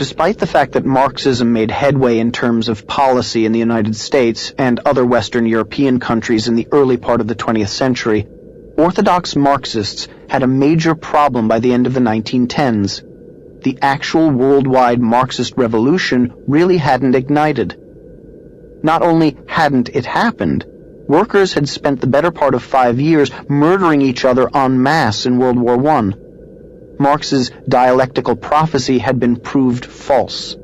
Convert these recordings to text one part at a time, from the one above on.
Despite the fact that Marxism made headway in terms of policy in the United States and other Western European countries in the early part of the 20th century, orthodox Marxists had a major problem by the end of the 1910s. The actual worldwide Marxist revolution really hadn't ignited. Not only hadn't it happened, workers had spent the better part of 5 years murdering each other en masse in World War I. Marx's dialectical prophecy had been proved false.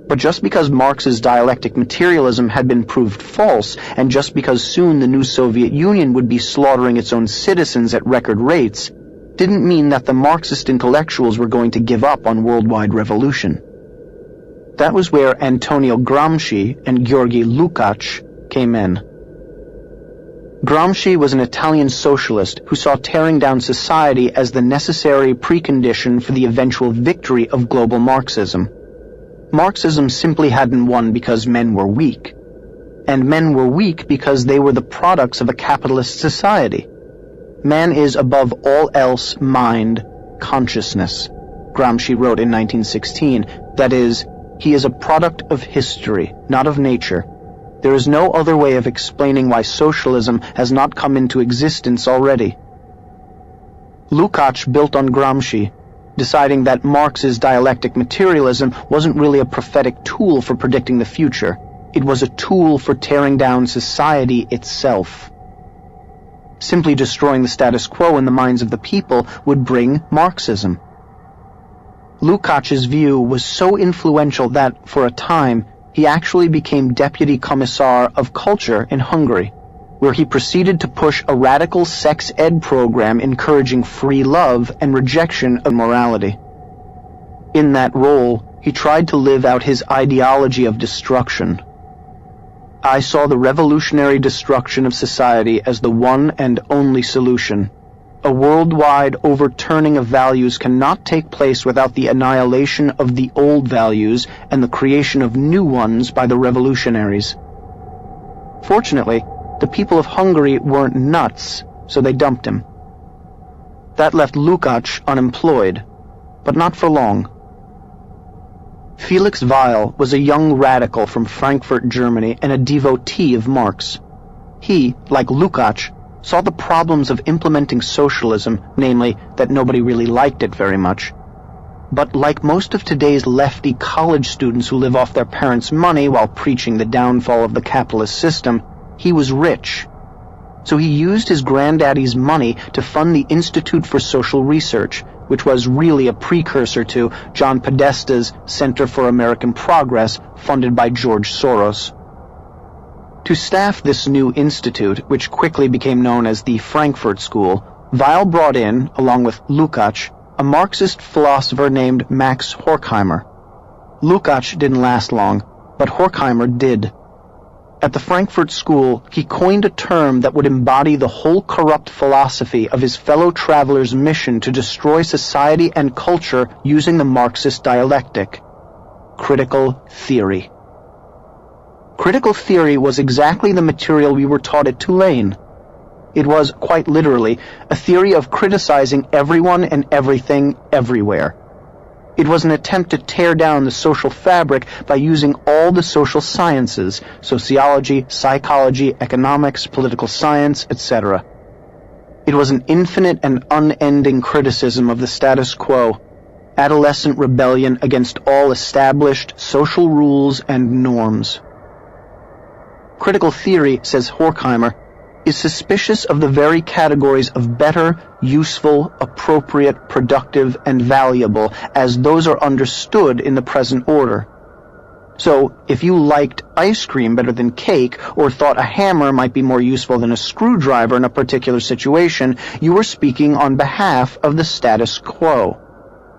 But just because Marx's dialectic materialism had been proved false, and just because soon the new Soviet Union would be slaughtering its own citizens at record rates, didn't mean that the Marxist intellectuals were going to give up on worldwide revolution. That was where Antonio Gramsci and Georgy Lukács came in. Gramsci was an Italian socialist who saw tearing down society as the necessary precondition for the eventual victory of global Marxism. Marxism simply hadn't won because men were weak. And men were weak because they were the products of a capitalist society. Man is above all else mind, consciousness, Gramsci wrote in 1916. That is, he is a product of history, not of nature. There is no other way of explaining why socialism has not come into existence already. Lukács built on Gramsci, deciding that Marx's dialectic materialism wasn't really a prophetic tool for predicting the future. It was a tool for tearing down society itself. Simply destroying the status quo in the minds of the people would bring Marxism. Lukács's view was so influential that, for a time, he actually became Deputy Commissar of Culture in Hungary, where he proceeded to push a radical sex ed program encouraging free love and rejection of morality. In that role, he tried to live out his ideology of destruction. I saw the revolutionary destruction of society as the one and only solution. A worldwide overturning of values cannot take place without the annihilation of the old values and the creation of new ones by the revolutionaries. Fortunately, the people of Hungary weren't nuts, so they dumped him. That left Lukács unemployed, but not for long. Felix Weil was a young radical from Frankfurt, Germany, and a devotee of Marx. He, like Lukács, saw the problems of implementing socialism, namely that nobody really liked it very much. But like most of today's lefty college students who live off their parents' money while preaching the downfall of the capitalist system, he was rich. So he used his granddaddy's money to fund the Institute for Social Research, which was really a precursor to John Podesta's Center for American Progress, funded by George Soros. To staff this new institute, which quickly became known as the Frankfurt School, Weil brought in, along with Lukács, a Marxist philosopher named Max Horkheimer. Lukács didn't last long, but Horkheimer did. At the Frankfurt School, he coined a term that would embody the whole corrupt philosophy of his fellow travelers' mission to destroy society and culture using the Marxist dialectic: critical theory. Critical theory was exactly the material we were taught at Tulane. It was, quite literally, a theory of criticizing everyone and everything everywhere. It was an attempt to tear down the social fabric by using all the social sciences, sociology, psychology, economics, political science, etc. It was an infinite and unending criticism of the status quo, adolescent rebellion against all established social rules and norms. Critical theory, says Horkheimer, is suspicious of the very categories of better, useful, appropriate, productive, and valuable as those are understood in the present order. So, if you liked ice cream better than cake, or thought a hammer might be more useful than a screwdriver in a particular situation, you were speaking on behalf of the status quo.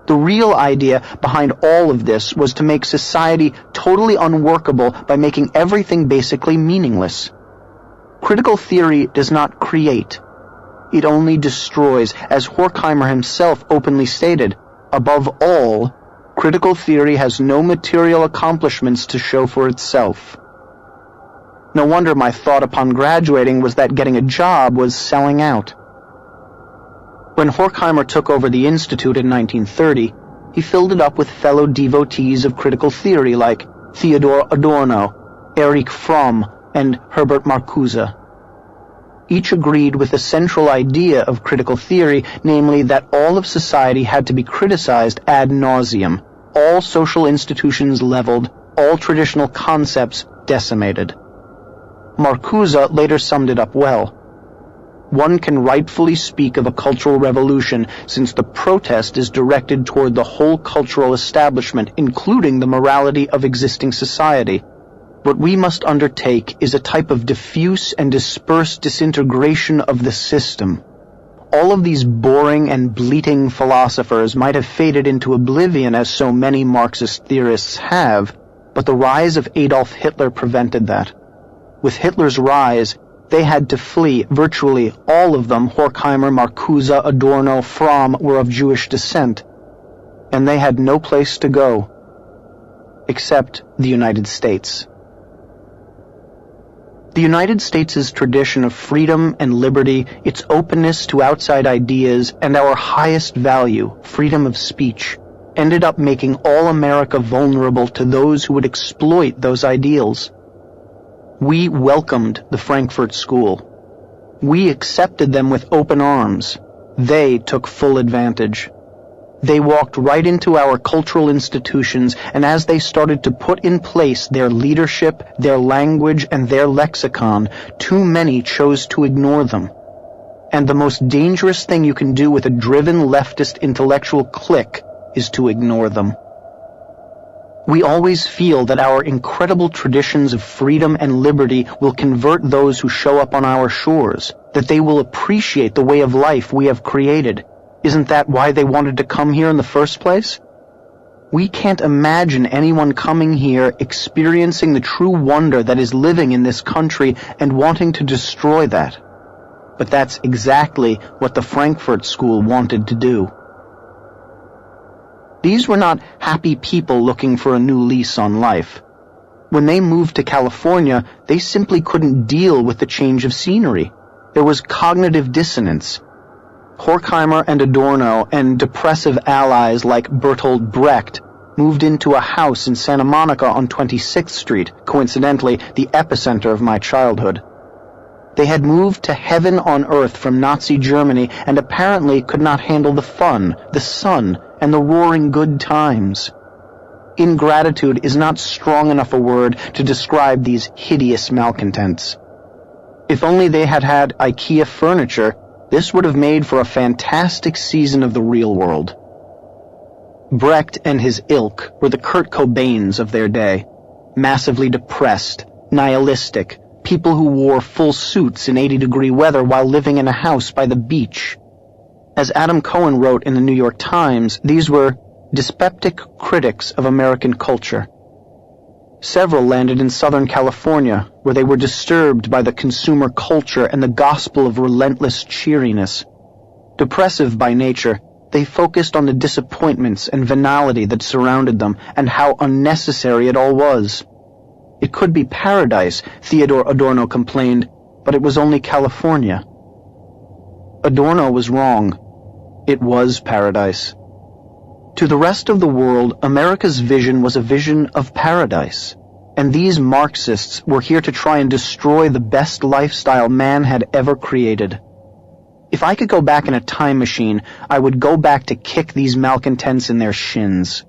The real idea behind all of this was to make society totally unworkable by making everything basically meaningless. Critical theory does not create. It only destroys, as Horkheimer himself openly stated. Above all, critical theory has no material accomplishments to show for itself. No wonder my thought upon graduating was that getting a job was selling out. When Horkheimer took over the Institute in 1930, he filled it up with fellow devotees of critical theory like Theodor Adorno, Erich Fromm, and Herbert Marcuse. Each agreed with the central idea of critical theory, namely that all of society had to be criticized ad nauseum, all social institutions leveled, all traditional concepts decimated. Marcuse later summed it up well. One can rightfully speak of a cultural revolution since the protest is directed toward the whole cultural establishment, including the morality of existing society. What we must undertake is a type of diffuse and dispersed disintegration of the system. All of these boring and bleating philosophers might have faded into oblivion as so many Marxist theorists have, but the rise of Adolf Hitler prevented that. With Hitler's rise, they had to flee. Virtually all of them, Horkheimer, Marcuse, Adorno, Fromm, were of Jewish descent, and they had no place to go, except the United States. The United States' tradition of freedom and liberty, its openness to outside ideas, and our highest value, freedom of speech, ended up making all America vulnerable to those who would exploit those ideals. We welcomed the Frankfurt School. We accepted them with open arms. They took full advantage. They walked right into our cultural institutions, and as they started to put in place their leadership, their language, and their lexicon, too many chose to ignore them. And the most dangerous thing you can do with a driven leftist intellectual clique is to ignore them. We always feel that our incredible traditions of freedom and liberty will convert those who show up on our shores, that they will appreciate the way of life we have created. Isn't that why they wanted to come here in the first place? We can't imagine anyone coming here experiencing the true wonder that is living in this country and wanting to destroy that. But that's exactly what the Frankfurt School wanted to do. These were not happy people looking for a new lease on life. When they moved to California, they simply couldn't deal with the change of scenery. There was cognitive dissonance. Horkheimer and Adorno and depressive allies like Bertolt Brecht moved into a house in Santa Monica on 26th Street, coincidentally the epicenter of my childhood. They had moved to heaven on earth from Nazi Germany and apparently could not handle the fun, the sun, and the roaring good times. Ingratitude is not strong enough a word to describe these hideous malcontents. If only they had had IKEA furniture, this would have made for a fantastic season of the real world. Brecht and his ilk were the Kurt Cobains of their day, massively depressed, nihilistic, people who wore full suits in 80-degree weather while living in a house by the beach. As Adam Cohen wrote in the New York Times, these were dyspeptic critics of American culture. Several landed in Southern California, where they were disturbed by the consumer culture and the gospel of relentless cheeriness. Depressive by nature, they focused on the disappointments and venality that surrounded them and how unnecessary it all was. It could be paradise, Theodor Adorno complained, but it was only California. Adorno was wrong. It was paradise. To the rest of the world, America's vision was a vision of paradise, and these Marxists were here to try and destroy the best lifestyle man had ever created. If I could go back in a time machine, I would go back to kick these malcontents in their shins.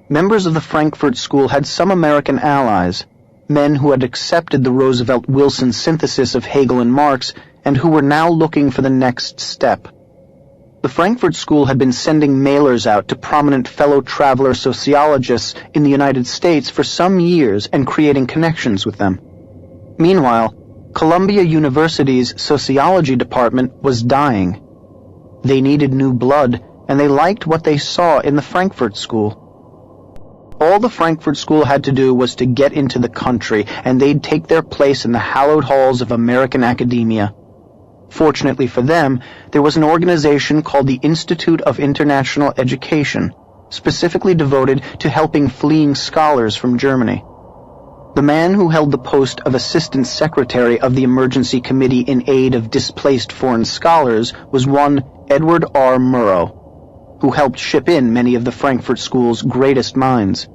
Members of the Frankfurt School had some American allies, men who had accepted the Roosevelt-Wilson synthesis of Hegel and Marx and who were now looking for the next step. The Frankfurt School had been sending mailers out to prominent fellow traveler sociologists in the United States for some years and creating connections with them. Meanwhile, Columbia University's sociology department was dying. They needed new blood, and they liked what they saw in the Frankfurt School. All the Frankfurt School had to do was to get into the country, and they'd take their place in the hallowed halls of American academia. Fortunately for them, there was an organization called the Institute of International Education, specifically devoted to helping fleeing scholars from Germany. The man who held the post of Assistant Secretary of the Emergency Committee in Aid of Displaced Foreign Scholars was one Edward R. Murrow, who helped ship in many of the Frankfurt School's greatest minds.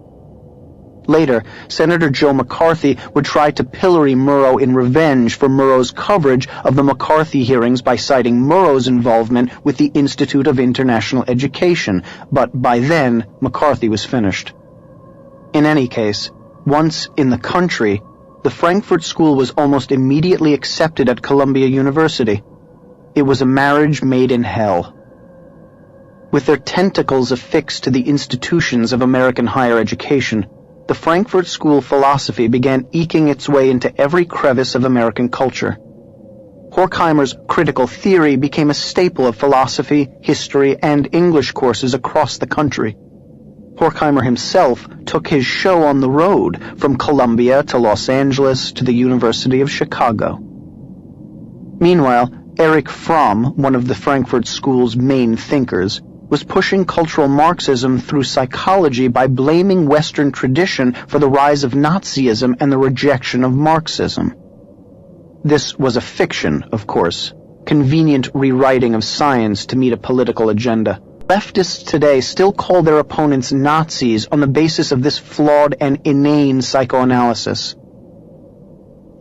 Later, Senator Joe McCarthy would try to pillory Murrow in revenge for Murrow's coverage of the McCarthy hearings by citing Murrow's involvement with the Institute of International Education, but by then, McCarthy was finished. In any case, once in the country, the Frankfurt School was almost immediately accepted at Columbia University. It was a marriage made in hell. With their tentacles affixed to the institutions of American higher education, the Frankfurt School philosophy began eking its way into every crevice of American culture. Horkheimer's critical theory became a staple of philosophy, history, and English courses across the country. Horkheimer himself took his show on the road, from Columbia to Los Angeles to the University of Chicago. Meanwhile, Erich Fromm, one of the Frankfurt School's main thinkers, was pushing cultural Marxism through psychology by blaming Western tradition for the rise of Nazism and the rejection of Marxism. This was a fiction, of course, convenient rewriting of science to meet a political agenda. Leftists today still call their opponents Nazis on the basis of this flawed and inane psychoanalysis.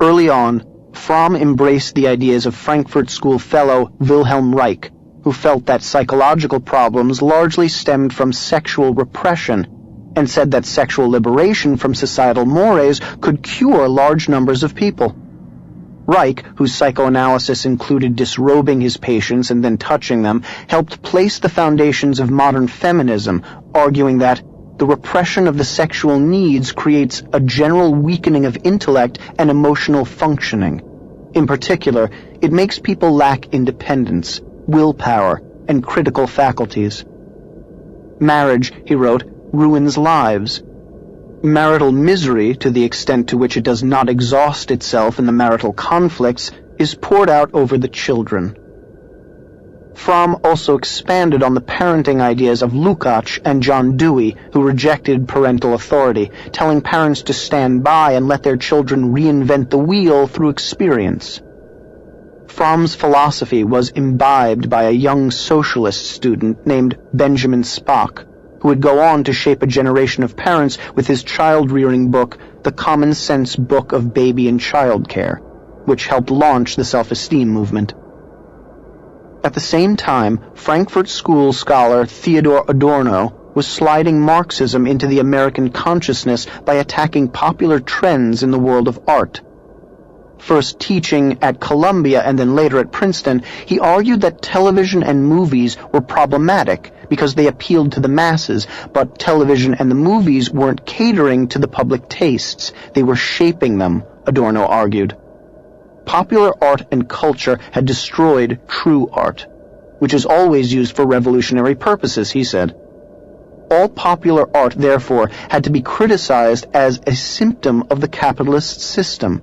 Early on, Fromm embraced the ideas of Frankfurt School fellow Wilhelm Reich, who felt that psychological problems largely stemmed from sexual repression, and said that sexual liberation from societal mores could cure large numbers of people. Reich, whose psychoanalysis included disrobing his patients and then touching them, helped place the foundations of modern feminism, arguing that the repression of the sexual needs creates a general weakening of intellect and emotional functioning. In particular, it makes people lack independence, willpower, and critical faculties. Marriage, he wrote, ruins lives. Marital misery, to the extent to which it does not exhaust itself in the marital conflicts, is poured out over the children. Fromm also expanded on the parenting ideas of Lukács and John Dewey, who rejected parental authority, telling parents to stand by and let their children reinvent the wheel through experience. Fromm's philosophy was imbibed by a young socialist student named Benjamin Spock, who would go on to shape a generation of parents with his child-rearing book, The Common Sense Book of Baby and Child Care, which helped launch the self-esteem movement. At the same time, Frankfurt School scholar Theodor Adorno was sliding Marxism into the American consciousness by attacking popular trends in the world of art. First teaching at Columbia and then later at Princeton, he argued that television and movies were problematic because they appealed to the masses, but television and the movies weren't catering to the public tastes. They were shaping them, Adorno argued. Popular art and culture had destroyed true art, which is always used for revolutionary purposes, he said. All popular art, therefore, had to be criticized as a symptom of the capitalist system.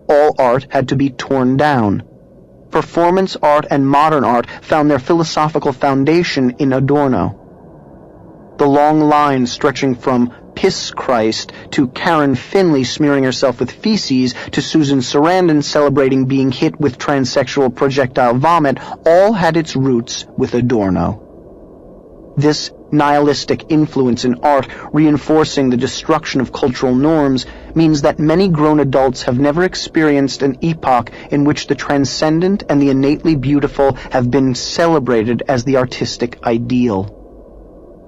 All art had to be torn down. Performance art and modern art found their philosophical foundation in Adorno. The long line stretching from Piss Christ to Karen Finley smearing herself with feces to Susan Sarandon celebrating being hit with transsexual projectile vomit all had its roots with Adorno. This nihilistic influence in art, reinforcing the destruction of cultural norms, means that many grown adults have never experienced an epoch in which the transcendent and the innately beautiful have been celebrated as the artistic ideal.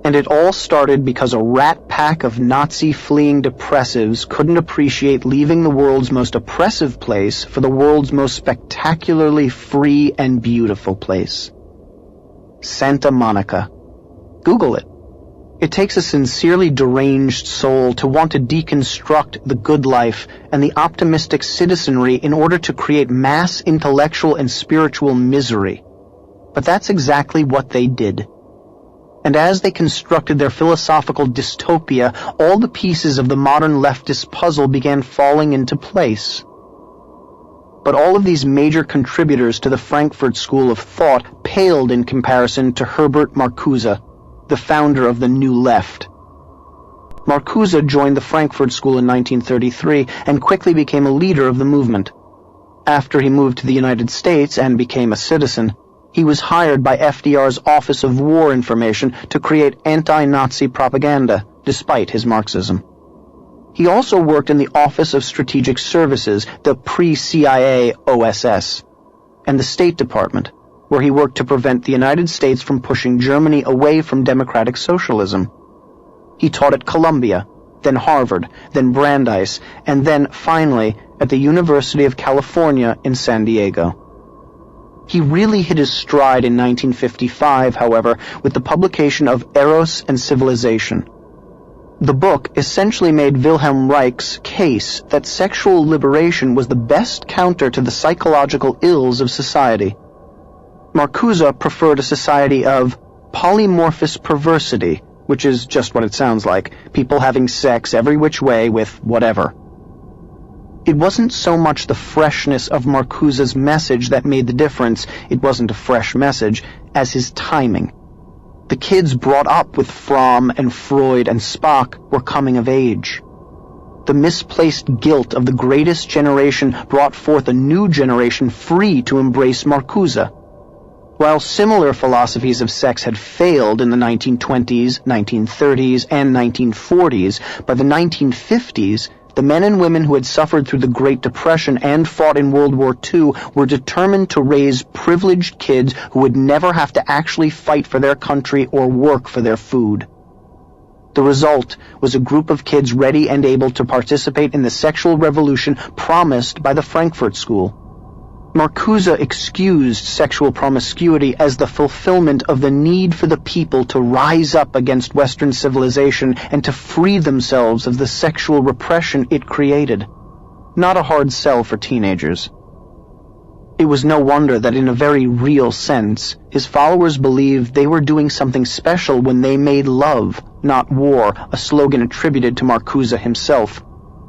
And it all started because a rat pack of Nazi-fleeing depressives couldn't appreciate leaving the world's most oppressive place for the world's most spectacularly free and beautiful place. Santa Monica. Google it. It takes a sincerely deranged soul to want to deconstruct the good life and the optimistic citizenry in order to create mass intellectual and spiritual misery. But that's exactly what they did. And as they constructed their philosophical dystopia, all the pieces of the modern leftist puzzle began falling into place. But all of these major contributors to the Frankfurt School of Thought paled in comparison to Herbert Marcuse, the founder of the New Left. Marcuse joined the Frankfurt School in 1933 and quickly became a leader of the movement. After he moved to the United States and became a citizen, he was hired by FDR's Office of War Information to create anti-Nazi propaganda, despite his Marxism. He also worked in the Office of Strategic Services, the pre-CIA OSS, and the State Department, where he worked to prevent the United States from pushing Germany away from democratic socialism. He taught at Columbia, then Harvard, then Brandeis, and then, finally, at the University of California in San Diego. He really hit his stride in 1955, however, with the publication of Eros and Civilization. The book essentially made Wilhelm Reich's case that sexual liberation was the best counter to the psychological ills of society. Marcuse preferred a society of polymorphous perversity, which is just what it sounds like, people having sex every which way with whatever. It wasn't so much the freshness of Marcuse's message that made the difference, it wasn't a fresh message, as his timing. The kids brought up with Fromm and Freud and Spock were coming of age. The misplaced guilt of the greatest generation brought forth a new generation free to embrace Marcuse. While similar philosophies of sex had failed in the 1920s, 1930s, and 1940s, by the 1950s, the men and women who had suffered through the Great Depression and fought in World War II were determined to raise privileged kids who would never have to actually fight for their country or work for their food. The result was a group of kids ready and able to participate in the sexual revolution promised by the Frankfurt School. Marcuse excused sexual promiscuity as the fulfillment of the need for the people to rise up against Western civilization and to free themselves of the sexual repression it created. Not a hard sell for teenagers. It was no wonder that in a very real sense, his followers believed they were doing something special when they made love, not war, a slogan attributed to Marcuse himself.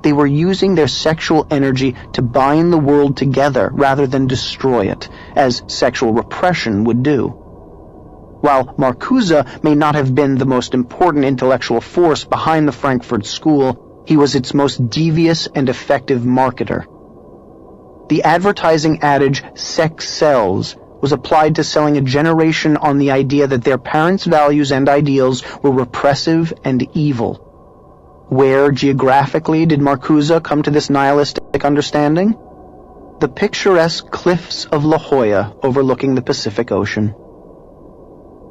They were using their sexual energy to bind the world together rather than destroy it, as sexual repression would do. While Marcuse may not have been the most important intellectual force behind the Frankfurt School, he was its most devious and effective marketer. The advertising adage, "sex sells," was applied to selling a generation on the idea that their parents' values and ideals were repressive and evil. Where, geographically, did Marcuse come to this nihilistic understanding? The picturesque cliffs of La Jolla overlooking the Pacific Ocean.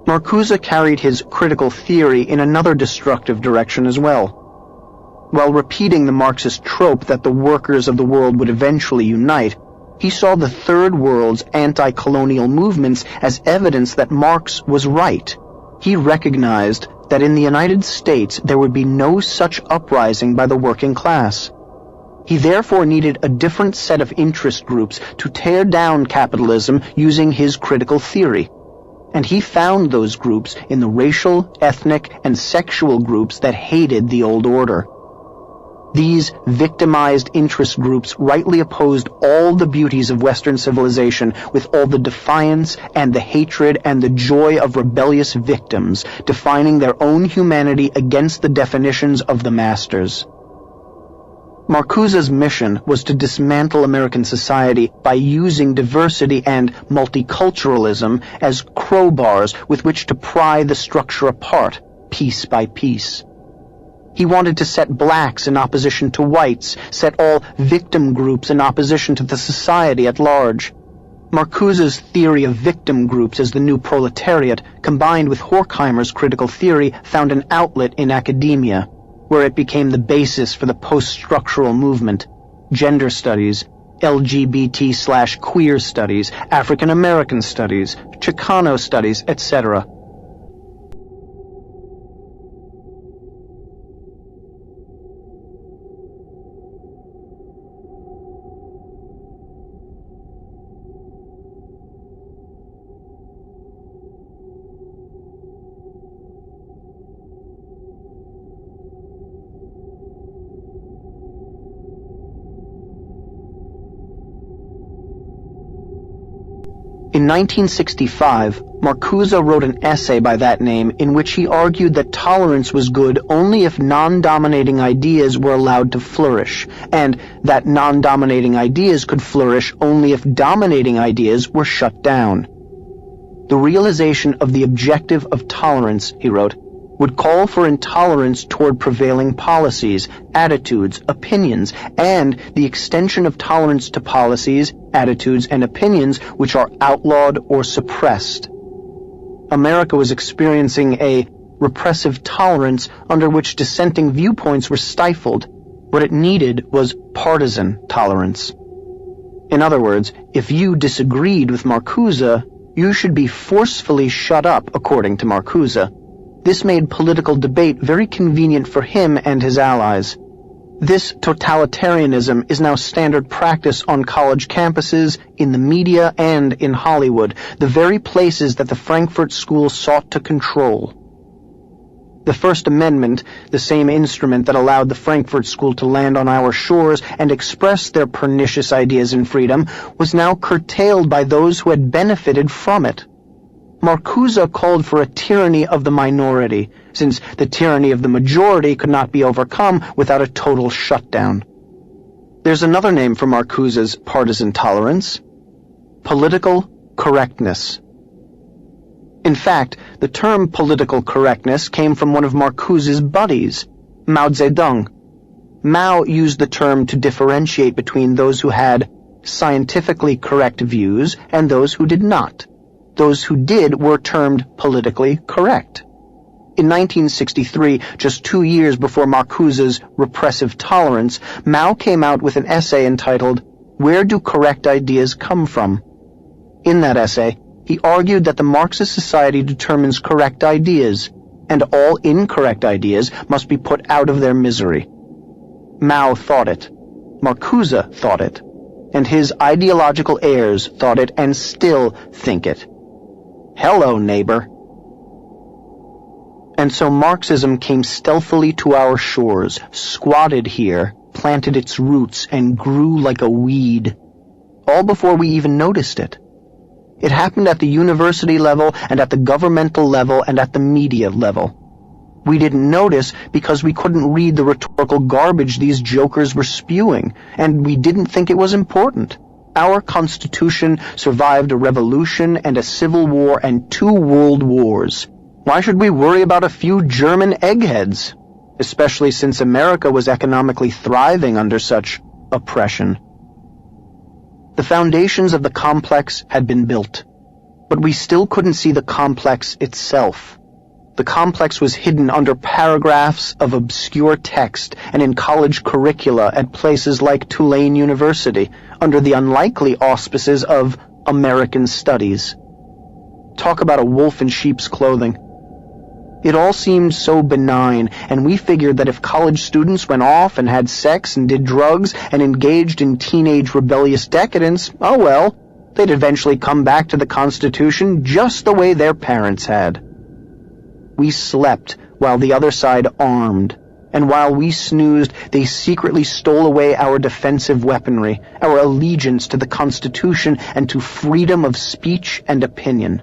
Marcuse carried his critical theory in another destructive direction as well. While repeating the Marxist trope that the workers of the world would eventually unite, he saw the Third World's anti-colonial movements as evidence that Marx was right. He recognized that in the United States there would be no such uprising by the working class. He therefore needed a different set of interest groups to tear down capitalism using his critical theory. And he found those groups in the racial, ethnic, and sexual groups that hated the old order. These victimized interest groups rightly opposed all the beauties of Western civilization with all the defiance and the hatred and the joy of rebellious victims, defining their own humanity against the definitions of the masters. Marcuse's mission was to dismantle American society by using diversity and multiculturalism as crowbars with which to pry the structure apart, piece by piece. He wanted to set blacks in opposition to whites, set all victim groups in opposition to the society at large. Marcuse's theory of victim groups as the new proletariat, combined with Horkheimer's critical theory, found an outlet in academia, where it became the basis for the post-structural movement, gender studies, LGBT/queer studies, African American studies, Chicano studies, etc. In 1965, Marcuse wrote an essay by that name in which he argued that tolerance was good only if non-dominating ideas were allowed to flourish, and that non-dominating ideas could flourish only if dominating ideas were shut down. The realization of the objective of tolerance, he wrote, would call for intolerance toward prevailing policies, attitudes, opinions, and the extension of tolerance to policies, attitudes, and opinions which are outlawed or suppressed. America was experiencing a repressive tolerance under which dissenting viewpoints were stifled. What it needed was partisan tolerance. In other words, if you disagreed with Marcuse, you should be forcefully shut up, according to Marcuse. This made political debate very convenient for him and his allies. This totalitarianism is now standard practice on college campuses, in the media, and in Hollywood, the very places that the Frankfurt School sought to control. The First Amendment, the same instrument that allowed the Frankfurt School to land on our shores and express their pernicious ideas in freedom, was now curtailed by those who had benefited from it. Marcuse called for a tyranny of the minority, since the tyranny of the majority could not be overcome without a total shutdown. There's another name for Marcuse's partisan tolerance: political correctness. In fact, the term political correctness came from one of Marcuse's buddies, Mao Zedong. Mao used the term to differentiate between those who had scientifically correct views and those who did not. Those who did were termed politically correct. In 1963, just 2 years before Marcuse's repressive tolerance, Mao came out with an essay entitled, "Where Do Correct Ideas Come From?" In that essay, he argued that the Marxist society determines correct ideas, and all incorrect ideas must be put out of their misery. Mao thought it, Marcuse thought it, and his ideological heirs thought it and still think it. Hello, neighbor. And so Marxism came stealthily to our shores, squatted here, planted its roots, and grew like a weed, all before we even noticed it. It happened at the university level and at the governmental level and at the media level. We didn't notice because we couldn't read the rhetorical garbage these jokers were spewing, and we didn't think it was important. Our Constitution survived a revolution and a civil war and 2 world wars. Why should we worry about a few German eggheads, especially since America was economically thriving under such oppression? The foundations of the complex had been built, but we still couldn't see the complex itself. The complex was hidden under paragraphs of obscure text and in college curricula at places like Tulane University, under the unlikely auspices of American Studies. Talk about a wolf in sheep's clothing. It all seemed so benign, and we figured that if college students went off and had sex and did drugs and engaged in teenage rebellious decadence, oh well, they'd eventually come back to the Constitution just the way their parents had. We slept while the other side armed, and while we snoozed, they secretly stole away our defensive weaponry, our allegiance to the Constitution and to freedom of speech and opinion.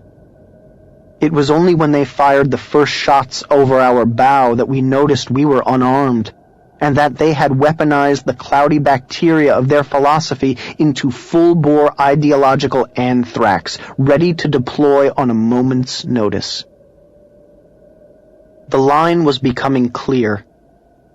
It was only when they fired the first shots over our bow that we noticed we were unarmed, and that they had weaponized the cloudy bacteria of their philosophy into full-bore ideological anthrax, ready to deploy on a moment's notice. The line was becoming clear.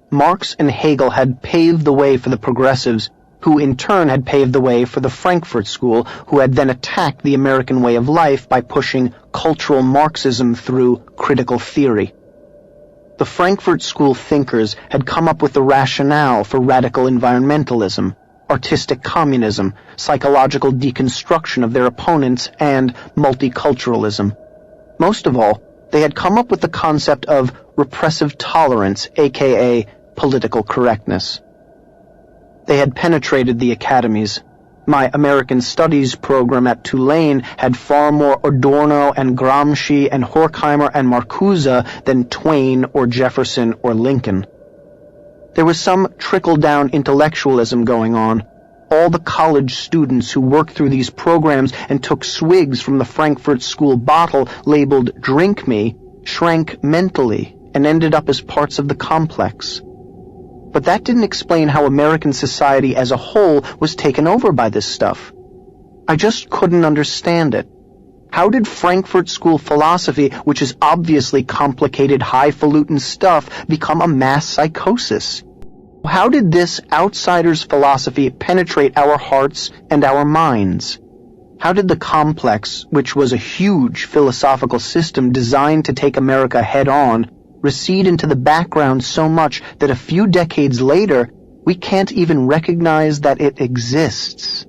Marx and Hegel had paved the way for the progressives, who in turn had paved the way for the Frankfurt School, who had then attacked the American way of life by pushing cultural Marxism through critical theory. The Frankfurt School thinkers had come up with the rationale for radical environmentalism, artistic communism, psychological deconstruction of their opponents, and multiculturalism. Most of all, they had come up with the concept of repressive tolerance, aka political correctness. They had penetrated the academies. My American Studies program at Tulane had far more Adorno and Gramsci and Horkheimer and Marcuse than Twain or Jefferson or Lincoln. There was some trickle-down intellectualism going on, all the college students who worked through these programs and took swigs from the Frankfurt school bottle labeled "Drink Me" shrank mentally and ended up as parts of the complex. But that didn't explain how American society as a whole was taken over by this stuff. I just couldn't understand it. How did Frankfurt School philosophy, which is obviously complicated, highfalutin stuff, become a mass psychosis? How did this outsider's philosophy penetrate our hearts and our minds? How did the complex, which was a huge philosophical system designed to take America head-on, recede into the background so much that a few decades later, we can't even recognize that it exists?